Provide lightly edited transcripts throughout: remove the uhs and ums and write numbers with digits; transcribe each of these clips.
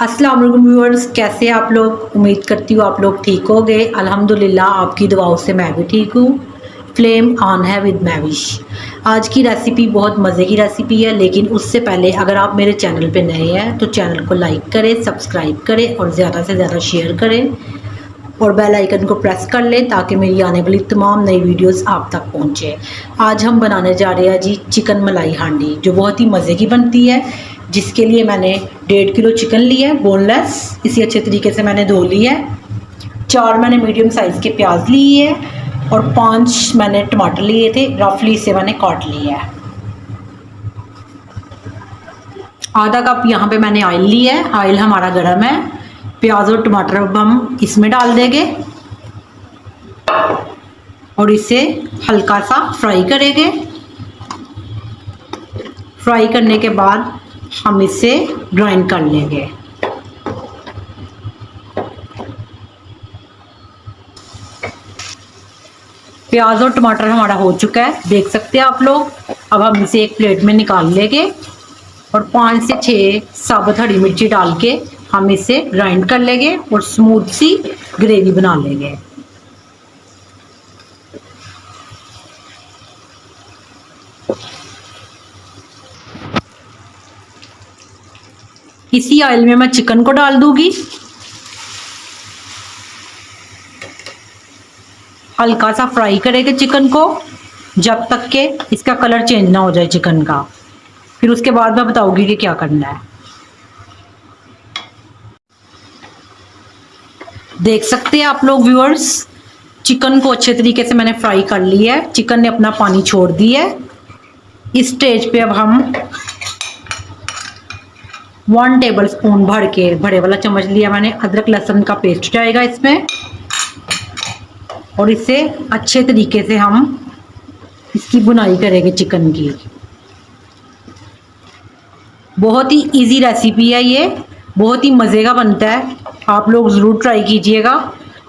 अस्सलाम वालेकुम व्यूअर्स, कैसे हैं आप लोग। उम्मीद करती हूँ आप लोग ठीक हो गए। अल्हम्दुलिल्लाह आपकी दुआओं से मैं भी ठीक हूँ। फ्लेम ऑन है विद मैविश। आज की रेसिपी बहुत मज़े की रेसिपी है, लेकिन उससे पहले अगर आप मेरे चैनल पे नए हैं तो चैनल को लाइक करें, सब्सक्राइब करें और ज़्यादा से ज़्यादा शेयर करें और बेल आइकन को प्रेस कर लें ताकि मेरी आने वाली तमाम नई वीडियोस आप तक पहुंचे। आज हम बनाने जा रहे हैं जी चिकन मलाई हांडी, जो बहुत ही मज़े की बनती है। जिसके लिए मैंने 1.5 किलो चिकन लिया है बोनलेस, इसी अच्छे तरीके से मैंने धो लिया है। 4 मैंने मीडियम साइज़ के प्याज लिए है और 5 मैंने टमाटर लिए थे, रफली इसे मैंने काट लिया है। आधा कप यहाँ पे मैंने ऑयल लिया है, ऑयल हमारा गर्म है। प्याज और टमाटर अब हम इसमें डाल देंगे और इसे हल्का सा फ्राई करेंगे। फ्राई करने के बाद हम इसे ग्राइंड कर लेंगे। प्याज और टमाटर हमारा हो चुका है, देख सकते हैं आप लोग। अब हम इसे एक प्लेट में निकाल लेंगे और 5 से 6 साबुत हरी मिर्ची डाल के हम इसे ग्राइंड कर लेंगे और स्मूथ सी ग्रेवी बना लेंगे। इसी ऑयल में मैं चिकन को डाल दूंगी। हल्का सा फ्राई करेंगे चिकन को जब तक के इसका कलर चेंज ना हो जाए चिकन का। फिर उसके बाद मैं बताऊंगी कि क्या करना है। देख सकते हैं आप लोग व्यूअर्स, चिकन को अच्छे तरीके से मैंने फ्राई कर लिया है। चिकन ने अपना पानी छोड़ दिया है। इस स्टेज पे अब हम 1 टेबल स्पून भर के, बड़े वाला चम्मच लिया मैंने, अदरक लहसुन का पेस्ट जाएगा इसमें और इसे अच्छे तरीके से हम इसकी बुनाई करेंगे चिकन की। बहुत ही इजी रेसिपी है ये, बहुत ही मज़े का बनता है। आप लोग ज़रूर ट्राई कीजिएगा,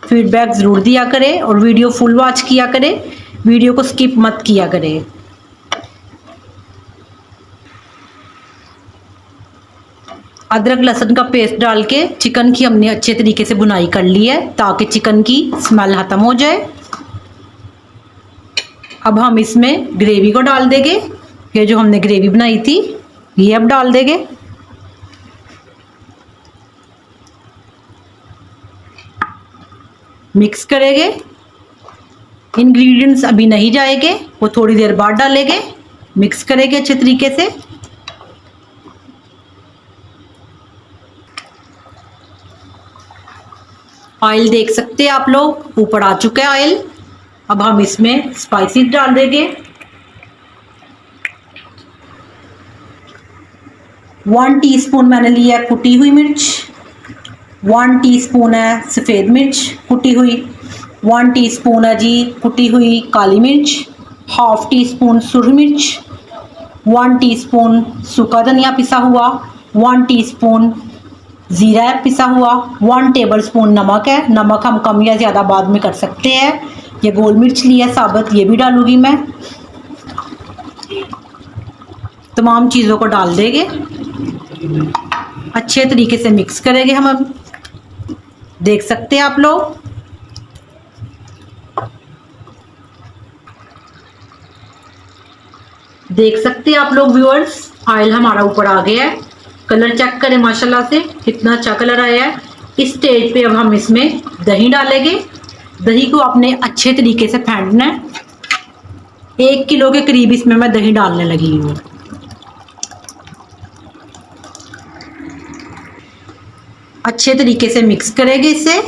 फीडबैक ज़रूर दिया करें और वीडियो फुल वॉच किया करें, वीडियो को स्किप मत किया करें। अदरक लहसुन का पेस्ट डाल के चिकन की हमने अच्छे तरीके से बुनाई कर ली है ताकि चिकन की स्मेल ख़त्म हो जाए। अब हम इसमें ग्रेवी को डाल देंगे। ये जो हमने ग्रेवी बनाई थी ये अब डाल देंगे। मिक्स करेंगे। इंग्रेडिएंट्स अभी नहीं जाएंगे, वो थोड़ी देर बाद डालेंगे। मिक्स करेंगे अच्छे तरीके से। ऑयल देख सकते हैं आप लोग, ऊपर आ चुका है ऑयल। अब हम इसमें स्पाइसेस डाल देंगे। 1 टीस्पून मैंने लिया है कुटी हुई मिर्च, 1 टीस्पून है सफ़ेद मिर्च कुटी हुई, 1 टीस्पून है जी कुटी हुई काली मिर्च, ½ टीस्पून सुरख मिर्च, 1 टीस्पून सूखा धनिया पिसा हुआ, 1 टीस्पून ज़ीरा है पिसा हुआ, 1 टेबल स्पून नमक है। नमक हम कम या ज़्यादा बाद में कर सकते हैं। ये गोल मिर्च ली है साबुत, ये भी डालूंगी मैं। तमाम चीज़ों को डाल देंगे, अच्छे तरीके से मिक्स करेंगे हम। अब देख सकते हैं आप लोग, देख सकते हैं आप लोग व्यूअर्स, ऑयल हमारा ऊपर आ गया है। कलर चेक करें माशाल्लाह से कितना अच्छा कलर आया है। इस स्टेज पे अब हम इसमें दही डालेंगे। दही को आपने अच्छे तरीके से फेंटना है। 1 किलो के करीब इसमें मैं दही डालने लगी हूँ। अच्छे तरीके से मिक्स करेंगे इसे।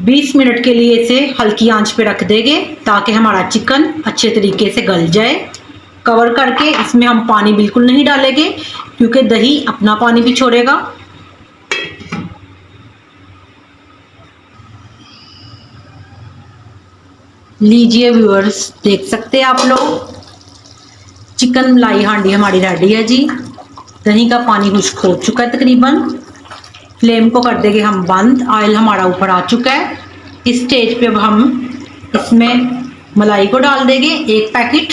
20 मिनट के लिए इसे हल्की आंच पे रख देंगे ताकि हमारा चिकन अच्छे तरीके से गल जाए। कवर करके इसमें हम पानी बिल्कुल नहीं डालेंगे क्योंकि दही अपना पानी भी छोड़ेगा। लीजिए व्यूअर्स, देख सकते हैं आप लोग, चिकन मलाई हांडी हमारी रेडी है जी। दही का पानी खुश्क हो चुका है तकरीबन। फ्लेम को कर देंगे हम बंद। ऑयल हमारा ऊपर आ चुका है। इस स्टेज पे अब हम इसमें मलाई को डाल देंगे, 1 पैकेट।